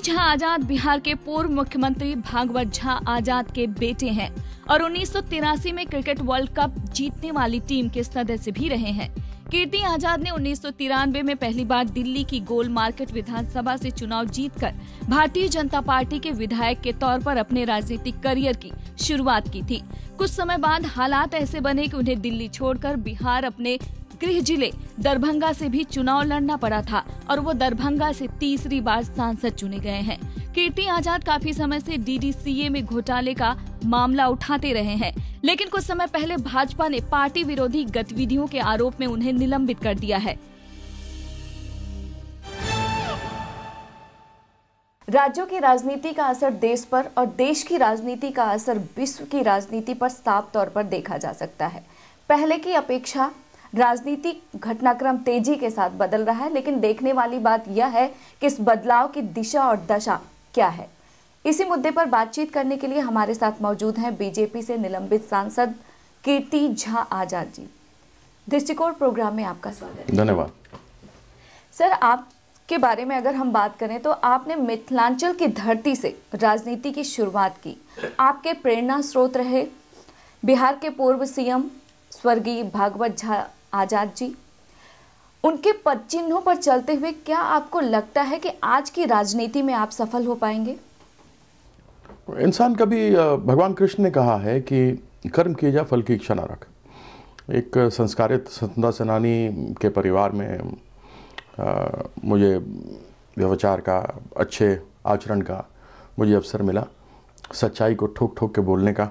झा आजाद बिहार के पूर्व मुख्यमंत्री भागवत झा आजाद के बेटे हैं और 1983 में क्रिकेट वर्ल्ड कप जीतने वाली टीम के सदस्य भी रहे हैं। कीर्ति आजाद ने 1993 में पहली बार दिल्ली की गोल मार्केट विधानसभा से चुनाव जीतकर भारतीय जनता पार्टी के विधायक के तौर पर अपने राजनीतिक करियर की शुरुआत की थी। कुछ समय बाद हालात ऐसे बने कि उन्हें दिल्ली छोड़कर बिहार अपने गृह जिले दरभंगा से भी चुनाव लड़ना पड़ा था और वो दरभंगा से तीसरी बार सांसद चुने गए हैं। कीर्ति आजाद काफी समय से DDCA में घोटाले का मामला उठाते रहे हैं, लेकिन कुछ समय पहले भाजपा ने पार्टी विरोधी गतिविधियों के आरोप में उन्हें निलंबित कर दिया है। राज्यों की राजनीति का असर देश पर और देश की राजनीति का असर विश्व की राजनीति पर साफ तौर पर देखा जा सकता है। पहले की अपेक्षा राजनीतिक घटनाक्रम तेजी के साथ बदल रहा है, लेकिन देखने वाली बात यह है कि इस बदलाव की दिशा और दशा क्या है। इसी मुद्दे पर बातचीत करने के लिए हमारे साथ मौजूद हैं बीजेपी से निलंबित सांसद कीर्ति झा आजाद जी। दृष्टिकोण प्रोग्राम में आपका स्वागत है। धन्यवाद। सर, आपके बारे में अगर हम बात करें तो आपने मिथिलांचल की धरती से राजनीति की शुरुआत की। आपके प्रेरणा स्रोत रहे बिहार के पूर्व CM स्वर्गीय भागवत झा आजाद जी। उनके पद चिन्हों पर चलते हुए क्या आपको लगता है कि आज की राजनीति में आप सफल हो पाएंगे? इंसान कभी भगवान कृष्ण ने कहा है कि कर्म किए जा, फल की इच्छा ना रख। एक संस्कारित स्वतंत्रता सेनानी के परिवार में मुझे व्यवचार का, अच्छे आचरण का मुझे अवसर मिला, सच्चाई को ठोक ठोक के बोलने का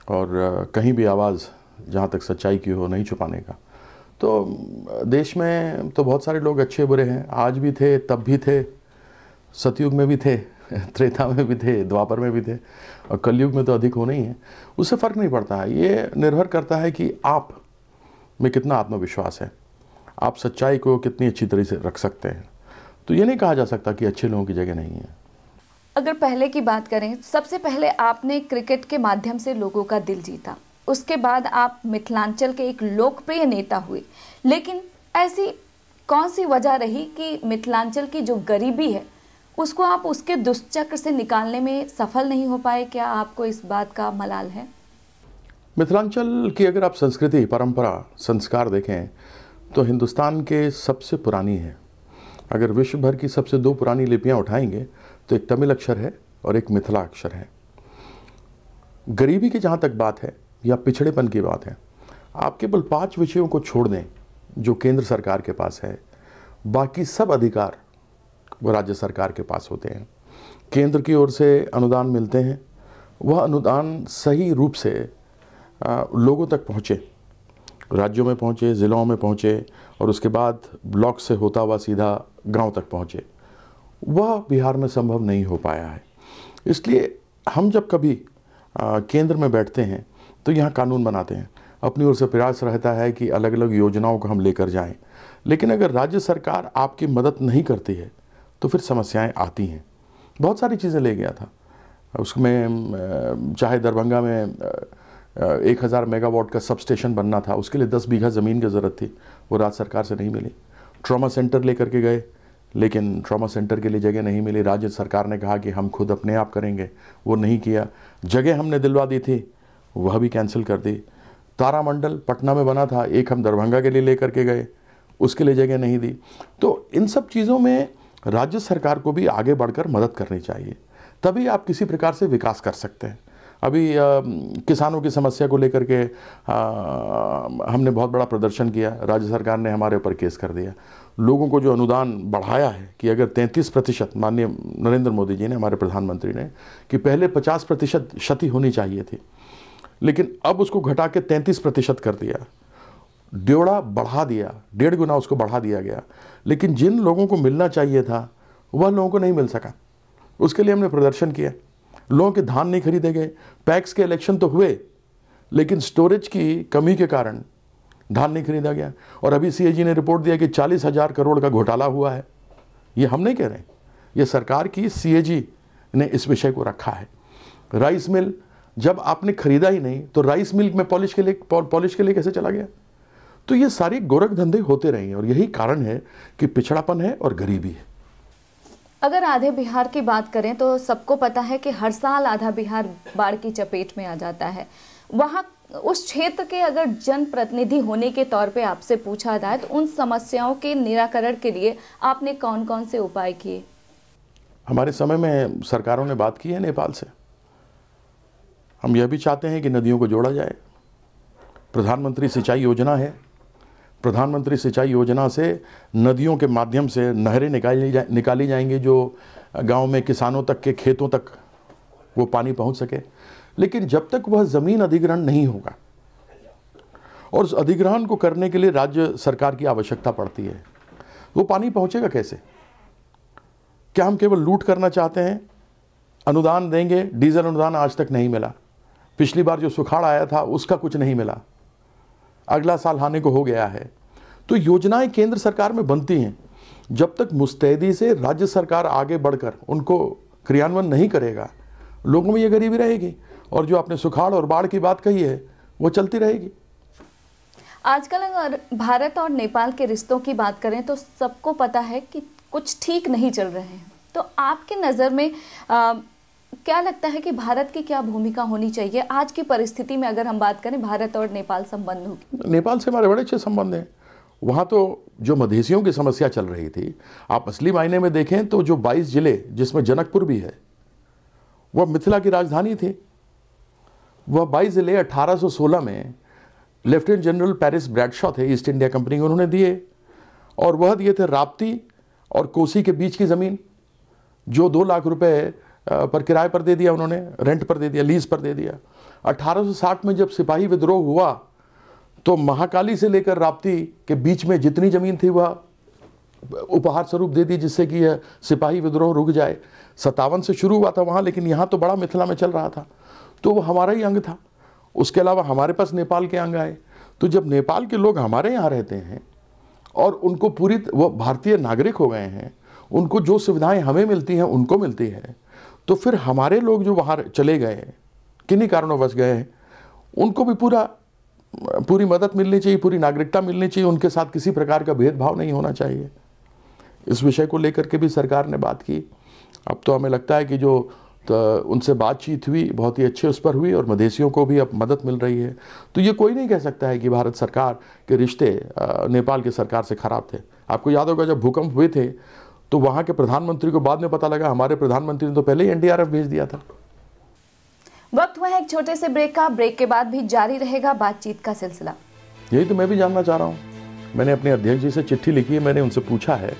और कहीं भी आवाज़ जहाँ तक सच्चाई की हो नहीं छुपाने का। तो देश में तो बहुत सारे लोग अच्छे बुरे हैं, आज भी थे, तब भी थे, सतयुग में भी थे, त्रेता में भी थे, द्वापर में भी थे और कलयुग में तो अधिक होना ही है। उससे फ़र्क नहीं पड़ता है। ये निर्भर करता है कि आप में कितना आत्मविश्वास है, आप सच्चाई को कितनी अच्छी तरह से रख सकते हैं। तो ये नहीं कहा जा सकता कि अच्छे लोगों की जगह नहीं है। अगर पहले की बात करें, सबसे पहले आपने क्रिकेट के माध्यम से लोगों का दिल जीता, उसके बाद आप मिथिलांचल के एक लोकप्रिय नेता हुए, लेकिन ऐसी कौन सी वजह रही कि मिथिलांचल की जो गरीबी है उसको आप उसके दुष्चक्र से निकालने में सफल नहीं हो पाए? क्या आपको इस बात का मलाल है? मिथिलांचल की अगर आप संस्कृति, परंपरा, संस्कार देखें तो हिंदुस्तान के सबसे पुरानी है। अगर विश्व भर की सबसे 2 पुरानी लिपियां उठाएंगे तो एक तमिल अक्षर है और एक मिथिला अक्षर है। गरीबी की जहाँ तक बात है या पिछड़ेपन की बात है, आप केवल 5 विषयों को छोड़ दें जो केंद्र सरकार के पास है, बाकी सब अधिकार वो राज्य सरकार के पास होते हैं। केंद्र की ओर से अनुदान मिलते हैं, वह अनुदान सही रूप से लोगों तक पहुँचे, राज्यों में पहुँचे, ज़िलों में पहुँचे और उसके बाद ब्लॉक से होता हुआ सीधा गांव तक पहुँचे। वह बिहार में संभव नहीं हो पाया है। इसलिए हम जब कभी केंद्र में बैठते हैं तो यहाँ कानून बनाते हैं, अपनी ओर से प्रयास रहता है कि अलग अलग योजनाओं को हम लेकर जाएं, लेकिन अगर राज्य सरकार आपकी मदद नहीं करती है तो फिर समस्याएं आती हैं। बहुत सारी चीज़ें ले गया था उसमें, चाहे दरभंगा में 1000 मेगावाट का सब स्टेशन बनना था, उसके लिए 10 बीघा ज़मीन की ज़रूरत थी, वो राज्य सरकार से नहीं मिली। ट्रॉमा सेंटर लेकर के गए, लेकिन ट्रॉमा सेंटर के लिए जगह नहीं मिली। राज्य सरकार ने कहा कि हम खुद अपने आप करेंगे, वो नहीं किया। जगह हमने दिलवा दी थी, वह भी कैंसिल कर दी। तारामंडल पटना में बना था, एक हम दरभंगा के लिए लेकर के गए, उसके लिए जगह नहीं दी। तो इन सब चीज़ों में राज्य सरकार को भी आगे बढ़कर मदद करनी चाहिए, तभी आप किसी प्रकार से विकास कर सकते हैं। अभी किसानों की समस्या को लेकर के हमने बहुत बड़ा प्रदर्शन किया, राज्य सरकार ने हमारे ऊपर केस कर दिया। लोगों को जो अनुदान बढ़ाया है कि अगर 33%, माननीय नरेंद्र मोदी जी ने, हमारे प्रधानमंत्री ने, कि पहले 50% क्षति होनी चाहिए थी, लेकिन अब उसको घटा के 33% कर दिया, ड्योड़ा बढ़ा दिया, 1.5 गुना उसको बढ़ा दिया गया। लेकिन जिन लोगों को मिलना चाहिए था वह लोगों को नहीं मिल सका। उसके लिए हमने प्रदर्शन किया, लोगों के धान नहीं खरीदे गए। पैक्स के इलेक्शन तो हुए, लेकिन स्टोरेज की कमी के कारण धान नहीं खरीदा गया। और अभी CAG ने रिपोर्ट दिया कि 40,000 करोड़ का घोटाला हुआ है। ये हम नहीं कह रहे, ये सरकार की CAG ने इस विषय को रखा है। राइस मिल जब आपने खरीदा ही नहीं तो राइस मिल में पॉलिश के लिए कैसे चला गया? तो ये सारी गोरख धंधे होते रहे हैं और यही कारण है कि पिछड़ापन है और गरीबी है। अगर आधे बिहार की बात करें तो सबको पता है कि हर साल आधा बिहार बाढ़ की चपेट में आ जाता है। वहाँ उस क्षेत्र के अगर जनप्रतिनिधि होने के तौर पे आपसे पूछा जाए तो उन समस्याओं के निराकरण के लिए आपने कौन कौन से उपाय किए? हमारे समय में सरकारों ने बात की है नेपाल से। हम यह भी चाहते हैं कि नदियों को जोड़ा जाए। प्रधानमंत्री सिंचाई योजना है। प्रधानमंत्री सिंचाई योजना से नदियों के माध्यम से नहरें निकाली जाएंगी जो गांव में किसानों तक के खेतों तक वो पानी पहुंच सके। लेकिन जब तक वह ज़मीन अधिग्रहण नहीं होगा, और उस अधिग्रहण को करने के लिए राज्य सरकार की आवश्यकता पड़ती है, वो पानी पहुंचेगा कैसे? क्या हम केवल लूट करना चाहते हैं? अनुदान देंगे, डीजल अनुदान आज तक नहीं मिला। पिछली बार जो सुखाड़ आया था उसका कुछ नहीं मिला। अगला साल आने को हो गया है। तो योजनाएं केंद्र सरकार में बनती हैं, जब तक मुस्तैदी से राज्य सरकार आगे बढ़कर उनको क्रियान्वयन नहीं करेगा, लोगों में ये गरीबी रहेगी, और जो आपने सुखाड़ और बाढ़ की बात कही है वो चलती रहेगी। आजकल अगर भारत और नेपाल के रिश्तों की बात करें तो सबको पता है कि कुछ ठीक नहीं चल रहे हैं। तो आपकी नज़र में क्या लगता है कि भारत की क्या भूमिका होनी चाहिए आज की परिस्थिति में, अगर हम बात करें भारत और नेपाल संबंधों की? नेपाल से हमारे बड़े अच्छे संबंध हैं। वहाँ तो जो मधेसियों की समस्या चल रही थी, आप असली मायने में देखें तो जो 22 जिले जिसमें जनकपुर भी है, वह मिथिला की राजधानी थी। वह 22 जिले 1816 में लेफ्टिनेंट जनरल पेरिस ब्रैडशॉ थे, ईस्ट इंडिया कंपनी के, उन्होंने दिए। और वह दिए थे राप्ती और कोसी के बीच की ज़मीन, जो 2 लाख रुपए पर किराए पर दे दिया उन्होंने, रेंट पर दे दिया, लीज पर दे दिया। 1860 में जब सिपाही विद्रोह हुआ तो महाकाली से लेकर राप्ती के बीच में जितनी ज़मीन थी वह उपहार स्वरूप दे दी, जिससे कि यह सिपाही विद्रोह रुक जाए। 57 से शुरू हुआ था वहाँ, लेकिन यहाँ तो बड़ा मिथिला में चल रहा था, तो वो हमारा ही अंग था। उसके अलावा हमारे पास नेपाल के अंग आए। तो जब नेपाल के लोग हमारे यहाँ रहते हैं और उनको वो भारतीय नागरिक हो गए हैं, उनको जो सुविधाएं हमें मिलती हैं उनको मिलती है, तो फिर हमारे लोग जो वहाँ चले गए, किन्हीं कारणों गए हैं, उनको भी पूरी मदद मिलनी चाहिए, पूरी नागरिकता मिलनी चाहिए। उनके साथ किसी प्रकार का भेदभाव नहीं होना चाहिए। इस विषय को लेकर के भी सरकार ने बात की। अब तो हमें लगता है कि जो उनसे बातचीत हुई बहुत ही अच्छे उस पर हुई, और मधेसियों को भी अब मदद मिल रही है। तो ये कोई नहीं कह सकता है कि भारत सरकार के रिश्ते नेपाल की सरकार से खराब थे। आपको याद होगा जब भूकंप हुए थे तो वहाँ के प्रधानमंत्री को बाद में पता लगा हमारे प्रधानमंत्री ने तो पहले ही NDRF भेज दिया था। वक्त हुआ है एक छोटे से ब्रेक का। ब्रेक के बाद भी जारी रहेगा बातचीत का सिलसिला। यही तो मैं भी जानना चाह रहा हूँ। मैंने अपने अध्यक्ष जी से चिट्ठी लिखी है, मैंने उनसे पूछा है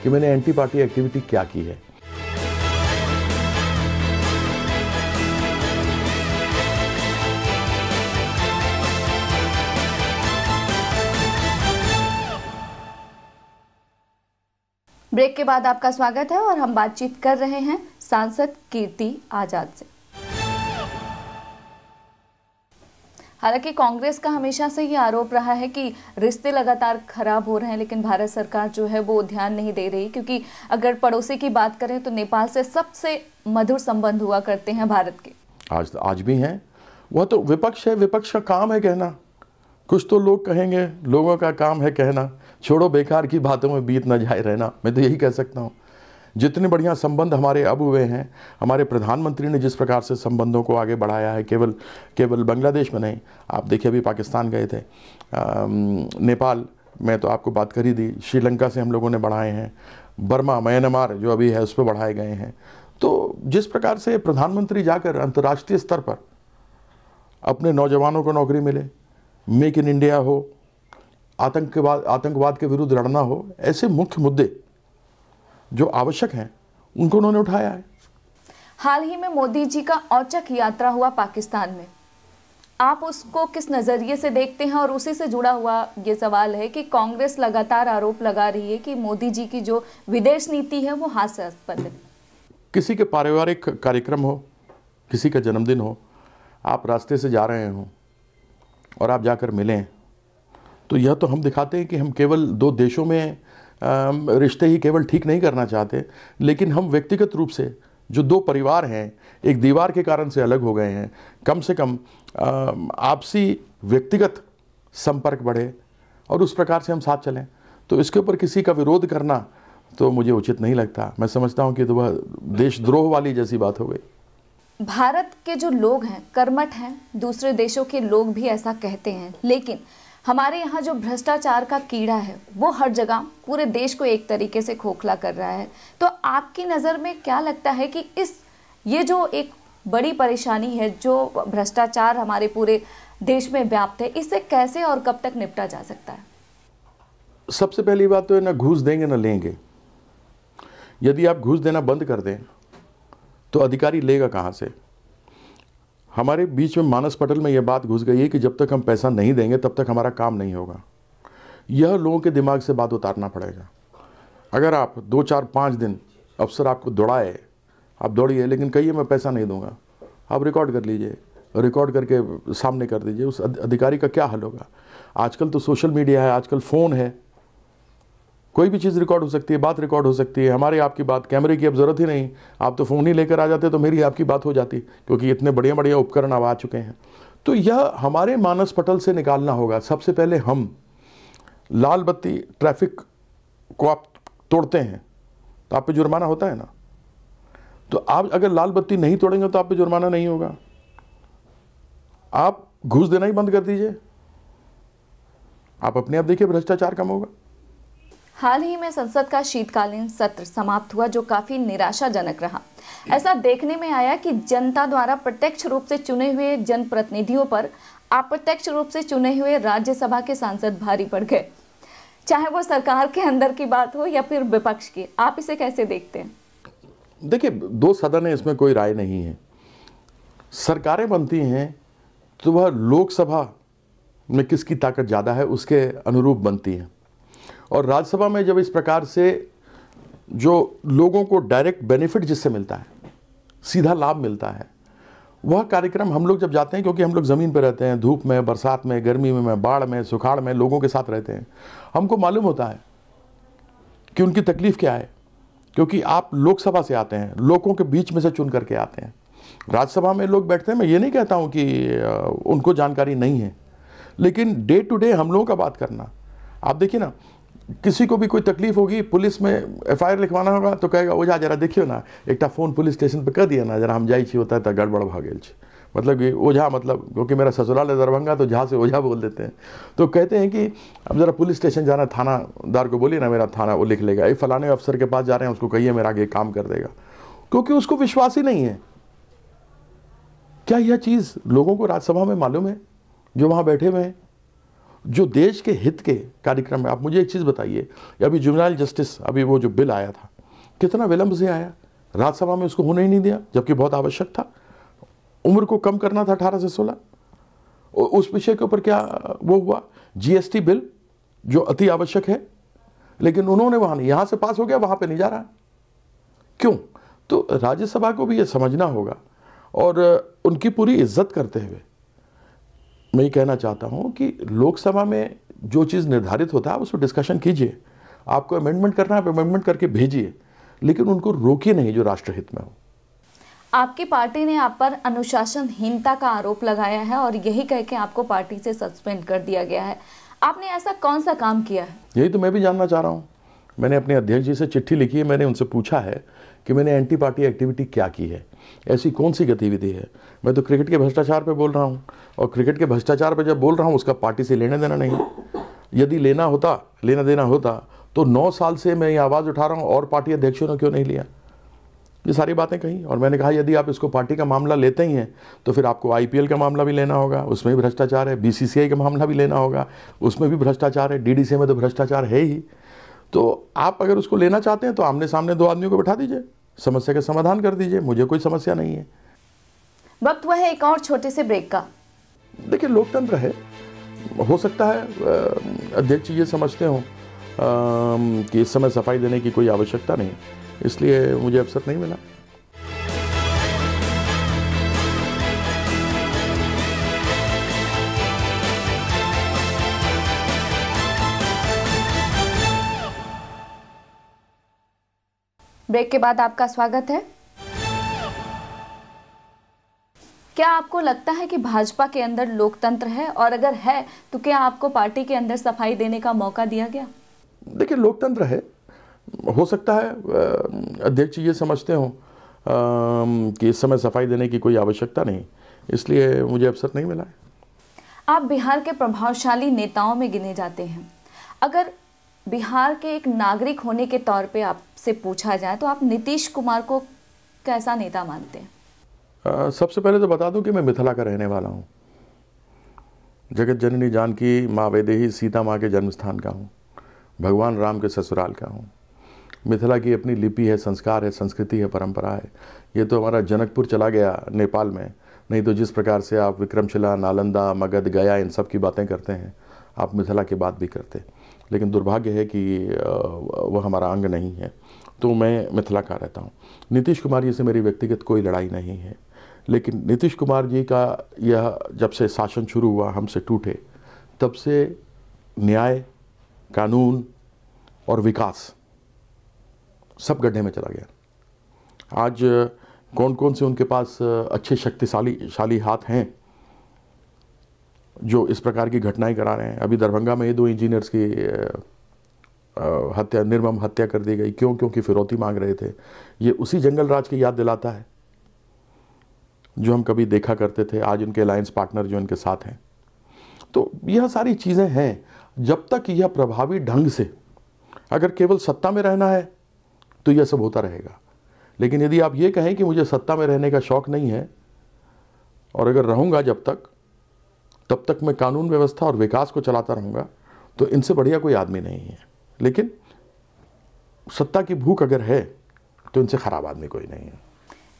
कि मैंने एंटी पार्टी एक्टिविटी क्या की है। ब्रेक के बाद आपका स्वागत है और हम बातचीत कर रहे हैं सांसद कीर्ति आजाद से। हालांकि कांग्रेस का हमेशा से ये आरोप रहा है कि रिश्ते लगातार खराब हो रहे हैं, लेकिन भारत सरकार जो है वो ध्यान नहीं दे रही, क्योंकि अगर पड़ोसी की बात करें तो नेपाल से सबसे मधुर संबंध हुआ करते हैं भारत के। आज भी हैं। वह तो विपक्ष है, विपक्ष का काम है कहना। कुछ तो लोग कहेंगे, लोगों का काम है कहना, छोड़ो बेकार की बातों में बीत न जाए रहना। मैं तो यही कह सकता हूँ। जितने बढ़िया संबंध हमारे अब हुए हैं, हमारे प्रधानमंत्री ने जिस प्रकार से संबंधों को आगे बढ़ाया है, केवल बांग्लादेश में नहीं, आप देखिए अभी पाकिस्तान गए थे, नेपाल में तो आपको बात कर ही दी, श्रीलंका से हम लोगों ने बढ़ाए हैं, बर्मा म्यांमार जो अभी है उस पर बढ़ाए गए हैं। तो जिस प्रकार से प्रधानमंत्री जाकर अंतर्राष्ट्रीय स्तर पर अपने नौजवानों को नौकरी मिले, मेक इन इंडिया हो, आतंकवाद के विरुद्ध लड़ना हो, ऐसे मुख्य मुद्दे जो आवश्यक हैं उनको उन्होंने उठाया है। हाल ही में मोदी जी का औचक यात्रा हुआ पाकिस्तान में, आप उसको किस नजरिए से देखते हैं? और उसी से जुड़ा हुआ ये सवाल है कि कांग्रेस लगातार आरोप लगा रही है कि मोदी जी की जो विदेश नीति है वो हास्यास्पद है। किसी के पारिवारिक कार्यक्रम हो, किसी का जन्मदिन हो, आप रास्ते से जा रहे हो और आप जाकर मिलें, तो यह तो हम दिखाते हैं कि हम केवल दो देशों में रिश्ते ही केवल ठीक नहीं करना चाहते, लेकिन हम व्यक्तिगत रूप से जो दो परिवार हैं एक दीवार के कारण से अलग हो गए हैं, कम से कम आपसी व्यक्तिगत संपर्क बढ़े और उस प्रकार से हम साथ चलें। तो इसके ऊपर किसी का विरोध करना तो मुझे उचित नहीं लगता। मैं समझता हूँ कि तो वह देशद्रोह वाली जैसी बात हो गई। भारत के जो लोग हैं कर्मठ हैं, दूसरे देशों के लोग भी ऐसा कहते हैं, लेकिन हमारे यहाँ जो भ्रष्टाचार का कीड़ा है वो हर जगह पूरे देश को एक तरीके से खोखला कर रहा है। तो आपकी नज़र में क्या लगता है कि ये जो एक बड़ी परेशानी है, जो भ्रष्टाचार हमारे पूरे देश में व्याप्त है, इससे कैसे और कब तक निपटा जा सकता है? सबसे पहली बात तो है, ना घूस देंगे ना लेंगे। यदि आप घूस देना बंद कर दें तो अधिकारी लेगा कहाँ से? हमारे बीच में मानस पटल में यह बात घुस गई है कि जब तक हम पैसा नहीं देंगे तब तक हमारा काम नहीं होगा। यह लोगों के दिमाग से बात उतारना पड़ेगा। अगर आप 2, 4, 5 दिन अफसर आपको दौड़ाए, आप दौड़िए, लेकिन कहिए मैं पैसा नहीं दूंगा, आप रिकॉर्ड कर लीजिए, रिकॉर्ड करके सामने कर दीजिए, उस अधिकारी का क्या हल होगा? आजकल तो सोशल मीडिया है, आजकल फ़ोन है, कोई भी चीज़ रिकॉर्ड हो सकती है, बात रिकॉर्ड हो सकती है। हमारी आपकी बात कैमरे की अब ज़रूरत ही नहीं, आप तो फ़ोन ही लेकर आ जाते तो मेरी आपकी बात हो जाती, क्योंकि इतने बढ़िया बढ़िया उपकरण अब आ चुके हैं। तो यह हमारे मानस पटल से निकालना होगा। सबसे पहले हम लाल बत्ती ट्रैफिक को आप तोड़ते हैं तो आप पे जुर्माना होता है ना, तो आप अगर लाल बत्ती नहीं तोड़ेंगे तो आप पे जुर्माना नहीं होगा। आप घूस देना ही बंद कर दीजिए, आप अपने आप देखिए भ्रष्टाचार कम होगा। हाल ही में संसद का शीतकालीन सत्र समाप्त हुआ, जो काफी निराशाजनक रहा। ऐसा देखने में आया कि जनता द्वारा प्रत्यक्ष रूप से चुने हुए जनप्रतिनिधियों पर अप्रत्यक्ष रूप से चुने हुए राज्यसभा के सांसद भारी पड़ गए, चाहे वो सरकार के अंदर की बात हो या फिर विपक्ष की। आप इसे कैसे देखते हैं? देखिए, 2 सदन है, इसमें कोई राय नहीं है। सरकारें बनती हैं तो वह लोकसभा में किसकी ताकत ज़्यादा है उसके अनुरूप बनती हैं, और राज्यसभा में जब इस प्रकार से जो लोगों को डायरेक्ट बेनिफिट जिससे मिलता है, सीधा लाभ मिलता है, वह कार्यक्रम हम लोग जब जाते हैं, क्योंकि हम लोग ज़मीन पर रहते हैं, धूप में, बरसात में, गर्मी में, बाढ़ में, सुखाड़ में लोगों के साथ रहते हैं, हमको मालूम होता है कि उनकी तकलीफ़ क्या है, क्योंकि आप लोकसभा से आते हैं, लोगों के बीच में से चुन करके आते हैं। राज्यसभा में लोग बैठते हैं, मैं ये नहीं कहता हूँ कि उनको जानकारी नहीं है, लेकिन डे टू डे हम लोगों का बात करना। आप देखिए ना, किसी को भी कोई तकलीफ होगी, पुलिस में FIR लिखवाना होगा तो कहेगा ओझा जरा देखियो ना, एक फ़ोन पुलिस स्टेशन पर कर दिया ना, जरा हम जाई छी होता है तो गड़बड़ भ गेल छे। मतलब कि ओझा, मतलब क्योंकि मेरा ससुराल है दरभंगा तो जहाँ से ओझा बोल देते हैं, तो कहते हैं कि अब ज़रा पुलिस स्टेशन जाना, थानादार को बोलिए ना, मेरा थाना वो लिख लेगा। ये फलाने अफसर के पास जा रहे हैं, उसको कहिए मेरा आगे काम कर देगा, क्योंकि उसको विश्वास ही नहीं है। क्या यह चीज़ लोगों को राज्यसभा में मालूम है जो वहाँ बैठे हुए हैं, जो देश के हित के कार्यक्रम में? आप मुझे एक चीज़ बताइए, अभी जुवेनाइल जस्टिस, अभी वो जो बिल आया था, कितना विलंब से आया, राज्यसभा में उसको होने ही नहीं दिया, जबकि बहुत आवश्यक था। उम्र को कम करना था 18 से 16, उस विषय के ऊपर क्या वो हुआ? GST बिल जो अति आवश्यक है, लेकिन उन्होंने वहाँ नहीं, यहाँ से पास हो गया, वहाँ पे नहीं जा रहा। क्यों? तो राज्यसभा को भी ये समझना होगा, और उनकी पूरी इज्जत करते हुए मैं ये कहना चाहता हूँ कि लोकसभा में जो चीज़ निर्धारित होता है आप उस पर डिस्कशन कीजिए, आपको अमेंडमेंट करना है अमेंडमेंट करके भेजिए, लेकिन उनको रोकिए नहीं जो राष्ट्रहित में हो। आपकी पार्टी ने आप पर अनुशासनहीनता का आरोप लगाया है और यही कह के आपको पार्टी से सस्पेंड कर दिया गया है। आपने ऐसा कौन सा काम किया है? यही तो मैं भी जानना चाह रहा हूँ। मैंने अपने अध्यक्ष जी से चिट्ठी लिखी है, मैंने उनसे पूछा है कि मैंने एंटी पार्टी एक्टिविटी क्या की है, ऐसी कौन सी गतिविधि है। मैं तो क्रिकेट के भ्रष्टाचार पे बोल रहा हूँ, और क्रिकेट के भ्रष्टाचार पे जब बोल रहा हूँ उसका पार्टी से लेना देना नहीं। यदि लेना देना होता तो 9 साल से मैं ये आवाज़ उठा रहा हूँ, और पार्टी अध्यक्षों ने क्यों नहीं लिया? ये सारी बातें कही, और मैंने कहा यदि आप इसको पार्टी का मामला लेते ही हैं तो फिर आपको IPL का मामला भी लेना होगा, उसमें भी भ्रष्टाचार है, BCCI का मामला भी लेना होगा, उसमें भी भ्रष्टाचार है, DDC में तो भ्रष्टाचार है ही। तो आप अगर उसको लेना चाहते हैं तो आमने सामने 2 आदमियों को बैठा दीजिए, समस्या का समाधान कर दीजिए, मुझे कोई समस्या नहीं है। वक्त हुआ है एक और छोटे से ब्रेक का। देखिए, लोकतंत्र है, हो सकता है अध्यक्ष ये समझते हो कि इस समय सफाई देने की कोई आवश्यकता नहीं, इसलिए मुझे अवसर नहीं मिला। ब्रेक के बाद आपका स्वागत है। क्या आपको लगता है कि भाजपा के अंदर लोकतंत्र है, और अगर है तो क्या आपको पार्टी के अंदर सफाई देने का मौका दिया गया? देखिए, लोकतंत्र है, हो सकता है अध्यक्ष ये समझते हों कि इस समय सफाई देने की कोई आवश्यकता नहीं, इसलिए मुझे अवसर नहीं मिला है। आप बिहार के प्रभावशाली नेताओं में गिने जाते हैं। अगर बिहार के एक नागरिक होने के तौर पे आपसे पूछा जाए तो आप नीतीश कुमार को कैसा नेता मानते हैं? सबसे पहले तो बता दूं कि मैं मिथिला का रहने वाला हूं। जगत जननी जानकी माँ वैदेही सीता माँ के जन्म स्थान का हूं, भगवान राम के ससुराल का हूं। मिथिला की अपनी लिपि है, संस्कार है, संस्कृति है, परंपरा है। ये तो हमारा जनकपुर चला गया नेपाल में, नहीं तो जिस प्रकार से आप विक्रमशिला, नालंदा, मगध, गया इन सब की बातें करते हैं, आप मिथिला की बात भी करते। लेकिन दुर्भाग्य है कि वह हमारा अंग नहीं है, तो मैं मिथिला का रहता हूँ। नीतीश कुमार जी से मेरी व्यक्तिगत कोई लड़ाई नहीं है, लेकिन नीतीश कुमार जी का यह जब से शासन शुरू हुआ, हमसे टूटे, तब से न्याय, कानून और विकास सब गड्ढे में चला गया। आज कौन कौन से उनके पास अच्छे शक्तिशाली हाथ हैं जो इस प्रकार की घटनाएं करा रहे हैं। अभी दरभंगा में ये 2 इंजीनियर्स की हत्या, निर्मम हत्या कर दी गई। क्योंकि फिरौती मांग रहे थे। ये उसी जंगल राज की याद दिलाता है जो हम कभी देखा करते थे। आज उनके अलायंस पार्टनर जो इनके साथ हैं। तो यह सारी चीज़ें हैं। जब तक यह प्रभावी ढंग से, अगर केवल सत्ता में रहना है तो यह सब होता रहेगा। लेकिन यदि आप ये कहें कि मुझे सत्ता में रहने का शौक़ नहीं है और अगर रहूँगा तब तक मैं कानून व्यवस्था और विकास को चलाता रहूँगा, तो इनसे बढ़िया कोई आदमी नहीं है। लेकिन सत्ता की भूख अगर है तो इनसे खराब आदमी कोई नहीं है।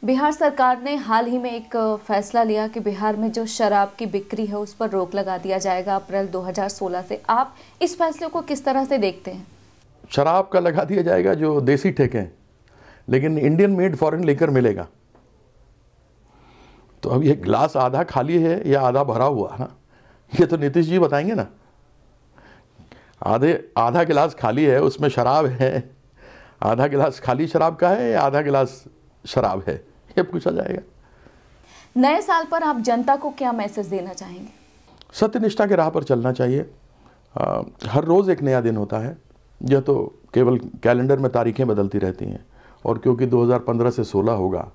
बिहार सरकार ने हाल ही में एक फैसला लिया कि बिहार में जो शराब की बिक्री है उस पर रोक लगा दिया जाएगा अप्रैल 2016 से। आप इस फैसले को किस तरह से देखते हैं? शराब का लगा दिया जाएगा जो देसी ठेके हैं, लेकिन इंडियन मेड फॉरेन लेकर मिलेगा। तो अब ये ग्लास आधा खाली है या आधा भरा हुआ ना, ये तो नीतीश जी बताएंगे ना। आधा गिलास खाली है, उसमें शराब है, आधा गिलास खाली शराब का है या आधा गिलास शराब है, ये पूछा जाएगा। नए साल पर आप जनता को क्या मैसेज देना चाहेंगे? सत्यनिष्ठा के राह पर चलना चाहिए। हर रोज़ एक नया दिन होता है। यह तो केवल कैलेंडर में तारीखें बदलती रहती हैं, और क्योंकि 2015 से 16 होगा,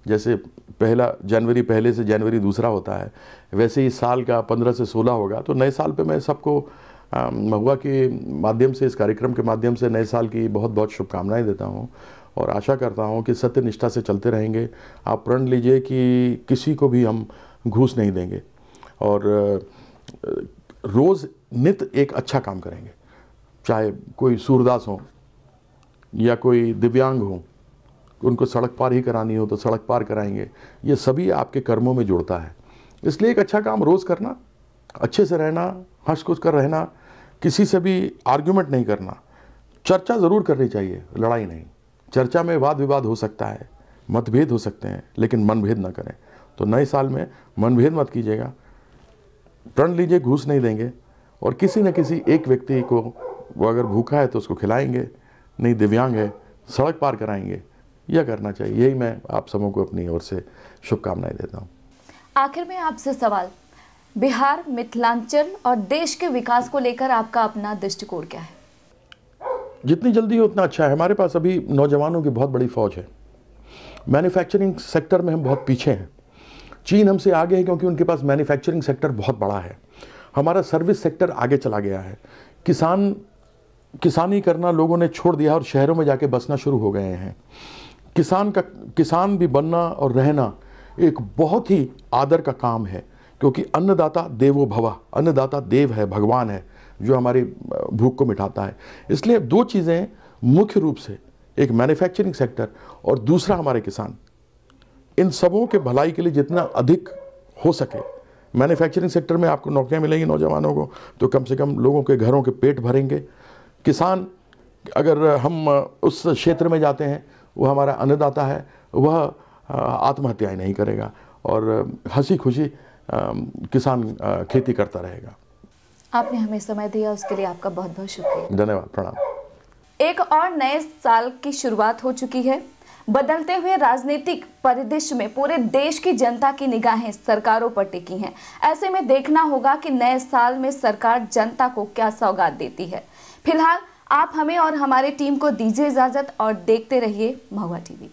जैसे जनवरी पहले से जनवरी दूसरा होता है, वैसे ही साल का 15 से 16 होगा। तो नए साल पे मैं सबको महुआ के माध्यम से, इस कार्यक्रम के माध्यम से नए साल की बहुत बहुत शुभकामनाएं देता हूं, और आशा करता हूं कि सत्य निष्ठा से चलते रहेंगे। आप प्रण लीजिए कि किसी को भी हम घूस नहीं देंगे, और रोज़ नित एक अच्छा काम करेंगे। चाहे कोई सूरदास हो या कोई दिव्यांग हो, उनको सड़क पार ही करानी हो तो सड़क पार कराएंगे। ये सभी आपके कर्मों में जुड़ता है। इसलिए एक अच्छा काम रोज़ करना, अच्छे से रहना, हंस खुश कर रहना, किसी से भी आर्ग्यूमेंट नहीं करना। चर्चा ज़रूर करनी चाहिए, लड़ाई नहीं। चर्चा में वाद विवाद हो सकता है, मतभेद हो सकते हैं, लेकिन मनभेद ना करें। तो नए साल में मनभेद मत कीजिएगा। प्रण लीजिए घूस नहीं देंगे, और किसी न किसी एक व्यक्ति को, वो अगर भूखा है तो उसको खिलाएंगे, नहीं दिव्यांग है सड़क पार कराएंगे। यह करना चाहिए। यही मैं आप सबों को अपनी ओर से शुभकामनाएं देता हूँ। आखिर में आपसे सवाल, बिहार, मिथिलांचल और देश के विकास को लेकर आपका अपना दृष्टिकोण क्या है? जितनी जल्दी हो उतना अच्छा है। हमारे पास अभी नौजवानों की बहुत बड़ी फौज है। मैन्युफैक्चरिंग सेक्टर में हम बहुत पीछे हैं। चीन हमसे आगे है क्योंकि उनके पास मैन्युफैक्चरिंग सेक्टर बहुत बड़ा है। हमारा सर्विस सेक्टर आगे चला गया है। किसानी करना लोगों ने छोड़ दिया और शहरों में जाके बसना शुरू हो गए हैं। किसान भी बनना और रहना एक बहुत ही आदर का काम है, क्योंकि अन्नदाता देवो भवा, अन्नदाता देव है, भगवान है, जो हमारी भूख को मिटाता है। इसलिए 2 चीज़ें मुख्य रूप से, एक मैन्युफैक्चरिंग सेक्टर और दूसरा हमारे किसान। इन सबों के भलाई के लिए जितना अधिक हो सके, मैन्युफैक्चरिंग सेक्टर में आपको नौकरियां मिलेंगी नौजवानों को, तो कम से कम लोगों के घरों के पेट भरेंगे। किसान, अगर हम उस क्षेत्र में जाते हैं, वह हमारा अन्नदाता है, वह आत्महत्याएं नहीं करेगा, और हंसी खुशी किसान खेती करता रहेगा। आपने हमें समय दिया, उसके लिए आपका बहुत बहुत शुक्रिया। धन्यवाद, प्रणाम। एक और नए साल की शुरुआत हो चुकी है। बदलते हुए राजनीतिक परिदृश्य में पूरे देश की जनता की निगाहें सरकारों पर टिकी हैं। ऐसे में देखना होगा कि नए साल में सरकार जनता को क्या सौगात देती है। फिलहाल आप हमें और हमारे टीम को दीजिए इजाजत और देखते रहिए महुआ टीवी।